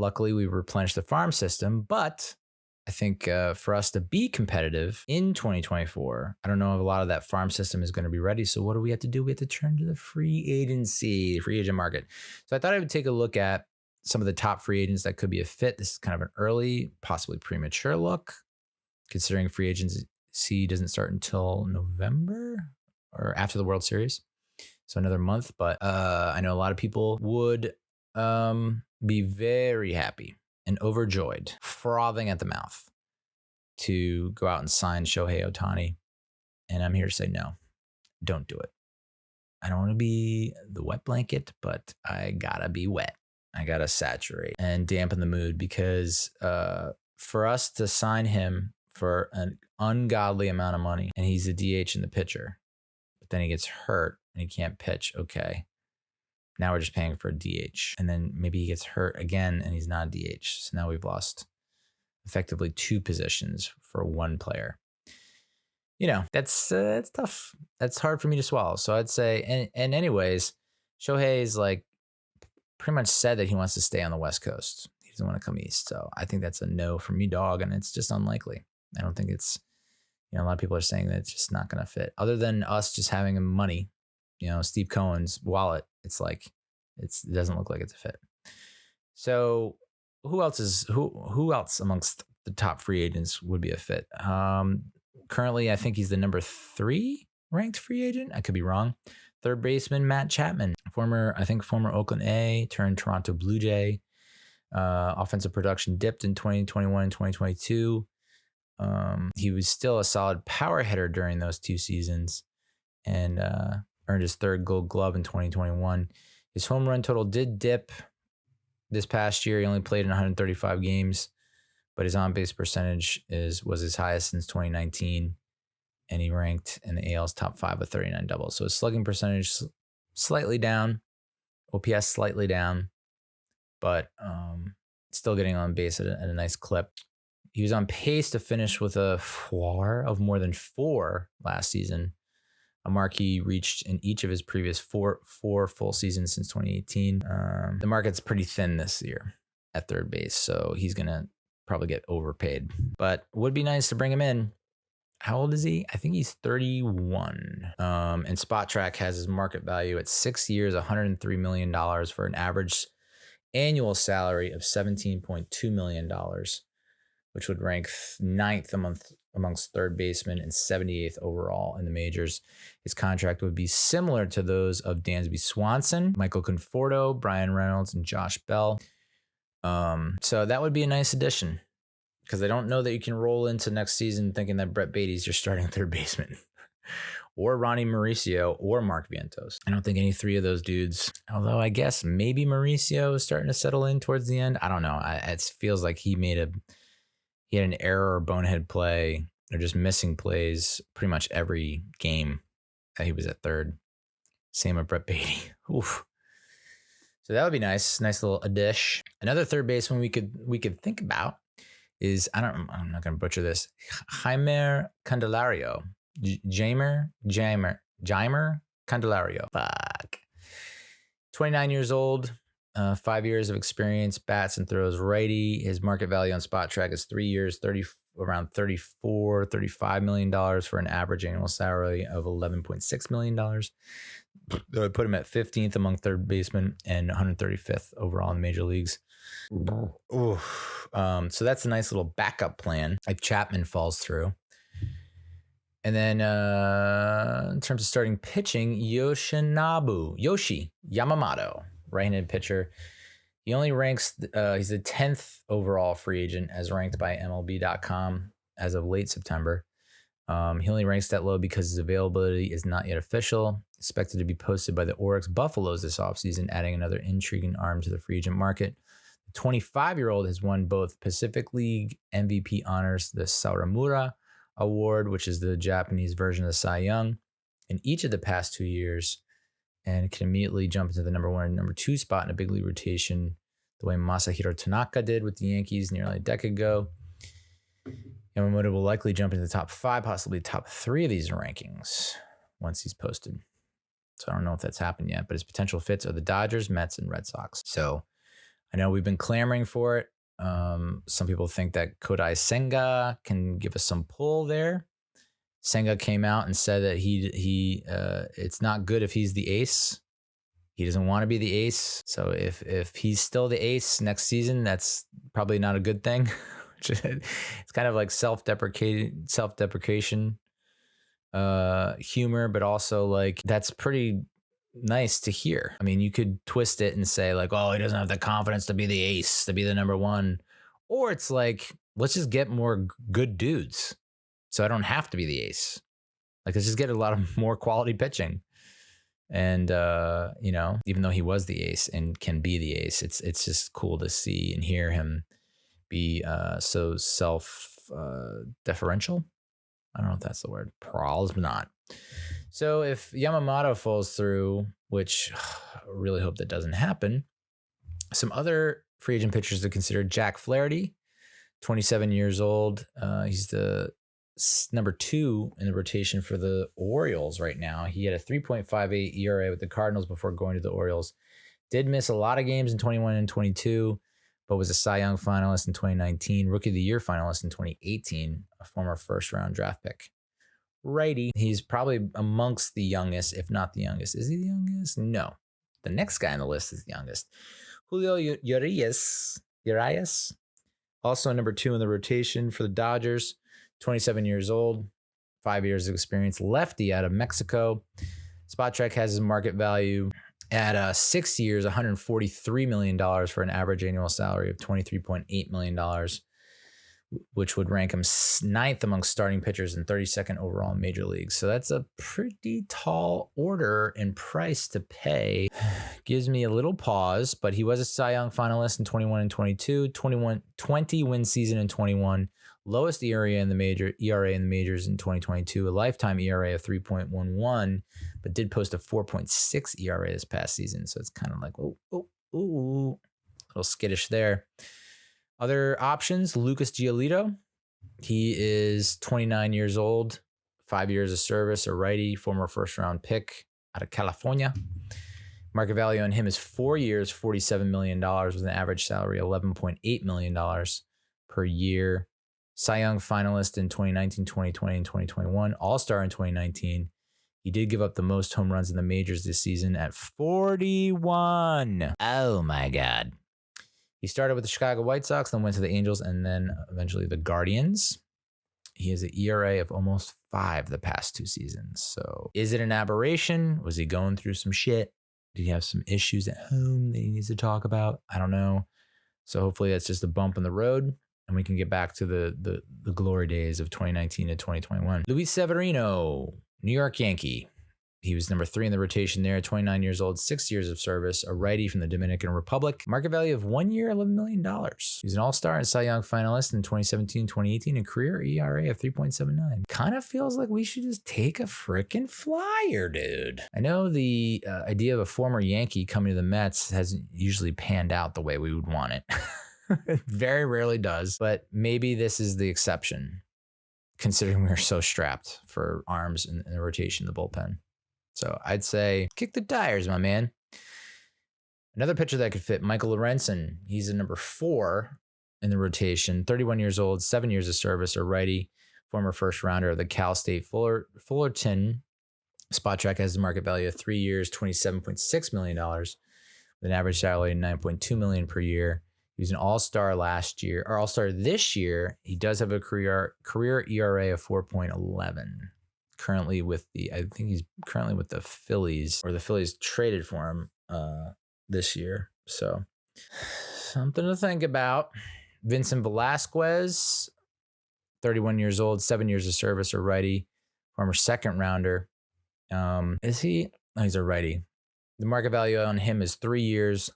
luckily, we replenished the farm system, but I think for us to be competitive in 2024, I don't know if a lot of that farm system is going to be ready. So what do we have to do? We have to turn to the free agent market. So I thought I would take a look at some of the top free agents that could be a fit. This is kind of an early, possibly premature look, considering free agency doesn't start until November or after the World Series. So another month. But I know a lot of people would be very happy and overjoyed, frothing at the mouth to go out and sign Shohei Ohtani. And I'm here to say, no, don't do it. I don't want to be the wet blanket, but I gotta be wet. I gotta saturate and dampen the mood, because for us to sign him for an ungodly amount of money, and he's a DH in the pitcher, but then he gets hurt and he can't pitch. Okay. Now we're just paying for a DH. And then maybe he gets hurt again and he's not a DH. So now we've lost effectively 2 positions for one player. You know, that's it's tough. That's hard for me to swallow. So I'd say, and anyways, Shohei's like pretty much said that he wants to stay on the West Coast. He doesn't want to come east. So I think that's a no for me, dog. And it's just unlikely. I don't think it's, a lot of people are saying that it's just not going to fit. Other than us just having money, Steve Cohen's wallet, it's like, it doesn't look like it's a fit. So who else amongst the top free agents would be a fit? Currently, I think he's the number 3 ranked free agent. I could be wrong. Third baseman, Matt Chapman, former Oakland A turned Toronto Blue Jay. Offensive production dipped in 2021 and 2022. He was still a solid power hitter during those 2 seasons, and earned his 3rd Gold Glove in 2021. His home run total did dip this past year. He only played in 135 games, but his on-base percentage was his highest since 2019, and he ranked in the AL's top 5 with 39 doubles. So his slugging percentage slightly down, OPS slightly down, but still getting on base at a nice clip. He was on pace to finish with a fWAR of more than 4 last season, a mark he reached in each of his previous four full seasons since 2018. The market's pretty thin this year at third base, so he's going to probably get overpaid. But would be nice to bring him in. How old is he? I think he's 31. And SpotTrack has his market value at 6 years, $103 million for an average annual salary of $17.2 million, which would rank 9th amongst third basemen and 78th overall in the majors. His contract would be similar to those of Dansby Swanson, Michael Conforto, Brian Reynolds, and Josh Bell. So that would be a nice addition, because I don't know that you can roll into next season thinking that Brett Beatty's your starting third baseman or Ronnie Mauricio or Mark Vientos. I don't think any 3 of those dudes, although I guess maybe Mauricio is starting to settle in towards the end. I don't know. It feels like he had an error or bonehead play or just missing plays pretty much every game that he was at third. Same with Brett Beatty. Oof. So that would be nice. Nice little addition. Another third baseman we could think about is, I'm not going to butcher this, Jeimer Candelario. Jeimer Candelario. Fuck. 29 years old. 5 years of experience, bats and throws righty. His market value on SpotTrack is 3 years, around $35 million for an average annual salary of $11.6 million. That would put him at 15th among third basemen and 135th overall in the major leagues. So that's a nice little backup plan if Chapman falls through. And then in terms of starting pitching, Yoshinobu Yamamoto, right-handed pitcher. He only ranks, he's the 10th overall free agent as ranked by MLB.com as of late September. He only ranks that low because his availability is not yet official. Expected to be posted by the Orioles Buffaloes this offseason, adding another intriguing arm to the free agent market. The 25-year-old has won both Pacific League MVP honors, the Sawamura Award, which is the Japanese version of the Cy Young, in each of the past 2 years, and can immediately jump into the number 1 and number 2 spot in a big league rotation, the way Masahiro Tanaka did with the Yankees nearly a decade ago. Yamamoto will likely jump into the top 5, possibly top 3 of these rankings once he's posted. So I don't know if that's happened yet, but his potential fits are the Dodgers, Mets, and Red Sox. So I know we've been clamoring for it. Some people think that Kodai Senga can give us some pull there. Senga came out and said that it's not good if he's the ace. He doesn't want to be the ace. So if he's still the ace next season, that's probably not a good thing. It's kind of like self-deprecation humor, but also like that's pretty nice to hear. I mean, you could twist it and say like, oh, he doesn't have the confidence to be the ace, to be the number one. Or it's like, let's just get more good dudes so I don't have to be the ace. Like, let's just get a lot of more quality pitching. And, even though he was the ace and can be the ace, it's just cool to see and hear him be so self-deferential. I don't know if that's the word. Probably not. So if Yamamoto falls through, which I really hope that doesn't happen, some other free agent pitchers to consider: Jack Flaherty, 27 years old. He's the number 2 in the rotation for the Orioles right now. He had a 3.58 ERA with the Cardinals before going to the Orioles. Did miss a lot of games in 21 and 22, but was a Cy Young finalist in 2019, Rookie of the Year finalist in 2018, a former first-round draft pick. Righty. He's probably amongst the youngest, if not the youngest. Is he the youngest? No. The next guy on the list is the youngest. Julio Urias, also number 2 in the rotation for the Dodgers, 27 years old, 5 years of experience, lefty out of Mexico. Spot Trek has his market value at 6 years, $143 million for an average annual salary of $23.8 million, which would rank him 9th among starting pitchers and 32nd overall in major leagues. So that's a pretty tall order in price to pay. Gives me a little pause, but he was a Cy Young finalist in 21 and 22, 20 win season in 21, lowest ERA in the majors in 2022, a lifetime ERA of 3.11, but did post a 4.6 ERA this past season. So it's kind of like, a little skittish there. Other options: Lucas Giolito. He is 29 years old, 5 years of service, a righty, former first-round pick out of California. Market value on him is 4 years, $47 million, with an average salary of $11.8 million per year. Cy Young finalist in 2019, 2020, and 2021. All-Star in 2019. He did give up the most home runs in the majors this season at 41. Oh, my God. He started with the Chicago White Sox, then went to the Angels, and then eventually the Guardians. He has an ERA of almost 5 the past 2 seasons. So is it an aberration? Was he going through some shit? Did he have some issues at home that he needs to talk about? I don't know. So hopefully that's just a bump in the road, and we can get back to the glory days of 2019 to 2021. Luis Severino, New York Yankee. He was number 3 in the rotation there, 29 years old, 6 years of service, a righty from the Dominican Republic. Market value of 1 year, $11 million. He's an All-Star and Cy Young finalist in 2017, 2018, and career ERA of 3.79. Kind of feels like we should just take a freaking flyer, dude. I know the idea of a former Yankee coming to the Mets hasn't usually panned out the way we would want it. It very rarely does, but maybe this is the exception, considering we're so strapped for arms in the rotation, the bullpen. So I'd say kick the tires, my man. Another pitcher that could fit, Michael Lorenzen. He's a number 4 in the rotation, 31 years old, 7 years of service, a righty, former first rounder of the Cal State Fullerton. Spot Trek has a market value of 3 years, $27.6 million, with an average salary of $9.2 million per year. He was an All-Star last year, or All-Star this year. He does have a career ERA of 4.11. Currently with he's currently with the Phillies, or the Phillies traded for him this year. So something to think about. Vincent Velasquez, 31 years old, 7 years of service, a righty, former second rounder. Is he? No, he's a righty. The market value on him is 3 years,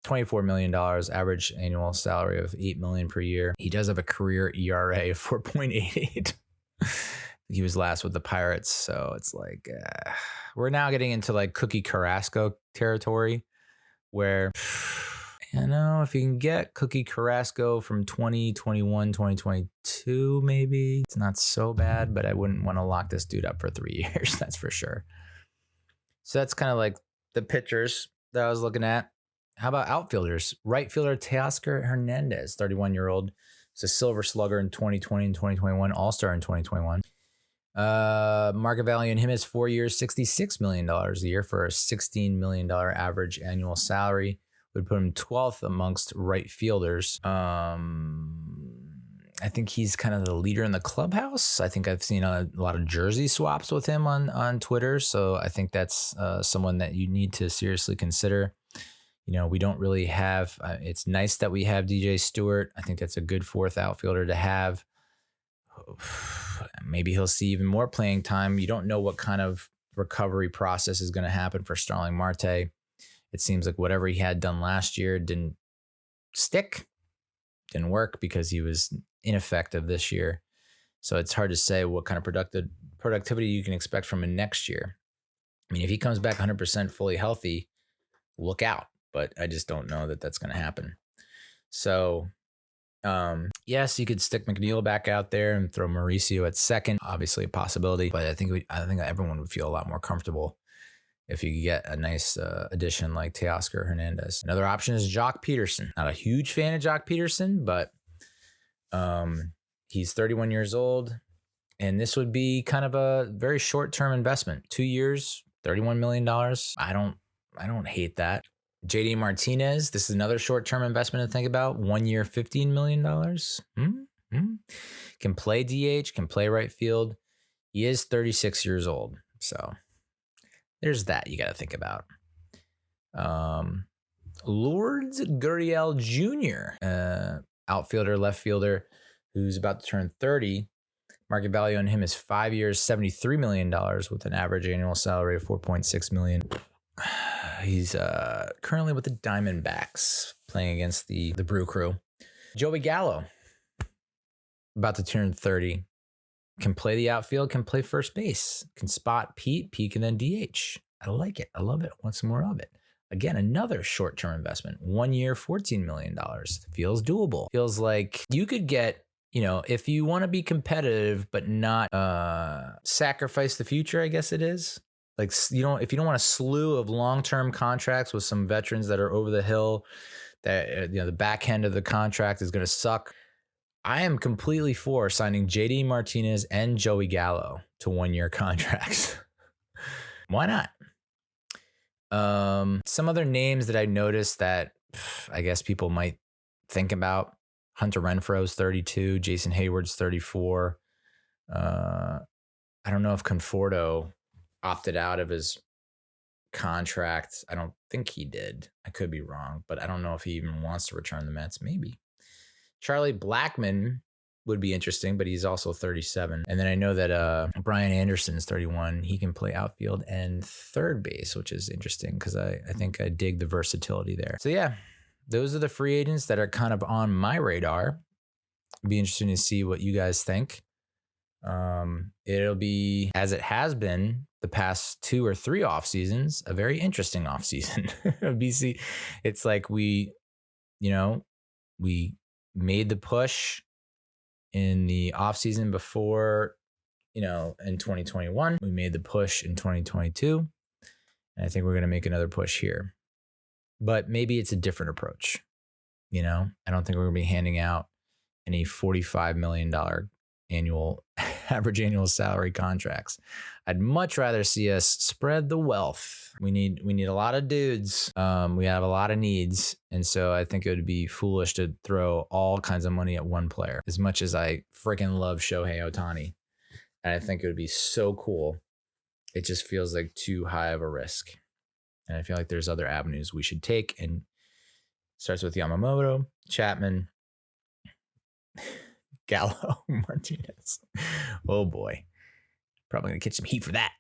$24 million, average annual salary of $8 million per year. He does have a career ERA of 4.88. He was last with the Pirates, so it's like we're now getting into like Cookie Carrasco territory, where if you can get Cookie Carrasco from 2021, 2022, maybe it's not so bad, but I wouldn't want to lock this dude up for 3 years. That's for sure. So that's kind of like the pitchers that I was looking at. How about outfielders? Right fielder Teoscar Hernandez, 31-year-old. He's a Silver Slugger in 2020 and 2021, All-Star in 2021. Market value in him is 4 years, $66 million a year for a $16 million average annual salary. Would put him 12th amongst right fielders. I think he's kind of the leader in the clubhouse. I think I've seen a lot of jersey swaps with him on Twitter. So I think that's someone that you need to seriously consider. You know, we don't really have, it's nice that we have DJ Stewart. I think that's a good fourth outfielder to have. Maybe he'll see even more playing time. You don't know what kind of recovery process is going to happen for Starling Marte. It seems like whatever he had done last year didn't stick, didn't work because he was ineffective this year. So it's hard to say what kind of productivity you can expect from him next year. I mean, if he comes back 100% fully healthy, look out. But I just don't know that that's going to happen. So, yes, you could stick McNeil back out there and throw Mauricio at second. Obviously a possibility, but I think everyone would feel a lot more comfortable if you get a nice addition like Teoscar Hernandez. Another option is Jock Peterson. Not a huge fan of Jock Peterson, but he's 31 years old, and this would be kind of a very short-term investment. 2 years, $31 million. I don't hate that. JD Martinez, this is another short-term investment to think about. 1 year, $15 million. Can play DH, can play right field. He is 36 years old. So there's that you got to think about. Lourdes Gurriel Jr., outfielder, left fielder, who's about to turn 30. Market value on him is 5 years, $73 million with an average annual salary of $4.6 million. He's currently with the Diamondbacks playing against the Brew Crew. Joey Gallo, about to turn 30. Can play the outfield, can play first base, can spot Pete, peak, and then DH. I like it. I love it. Want some more of it. Again, another short-term investment. 1 year, $14 million. Feels doable. Feels like you could get, you know, if you want to be competitive but not sacrifice the future, I guess it is. Like, you know, if you don't want a slew of long-term contracts with some veterans that are over the hill, that, you know, the back end of the contract is going to suck. I am completely for signing JD Martinez and Joey Gallo to 1 year contracts. Why not? Some other names that I noticed that I guess people might think about. Hunter Renfroe's 32, Jason Hayward's 34. I don't know if Conforto opted out of his contract. I don't think he did. I could be wrong, but I don't know if he even wants to return the Mets. Maybe. Charlie Blackmon would be interesting, but he's also 37. And then I know that Brian Anderson's 31. He can play outfield and third base, which is interesting because I think I dig the versatility there. So yeah, those are the free agents that are kind of on my radar. It'd be interesting to see what you guys think. It'll be, as it has been the past 2 or 3 off seasons, a very interesting off season. BC, it's like we made the push in the off season before, in 2021. We made the push in 2022, and I think we're going to make another push here. But maybe it's a different approach. I don't think we're going to be handing out any $45 million average annual salary contracts. I'd much rather see us spread the wealth. We need a lot of dudes. We have a lot of needs. And so I think it would be foolish to throw all kinds of money at one player, as much as I freaking love Shohei Ohtani. And I think it would be so cool. It just feels like too high of a risk. And I feel like there's other avenues we should take. And it starts with Yamamoto, Chapman, Gallo, Martinez. Oh boy. Probably going to catch some heat for that.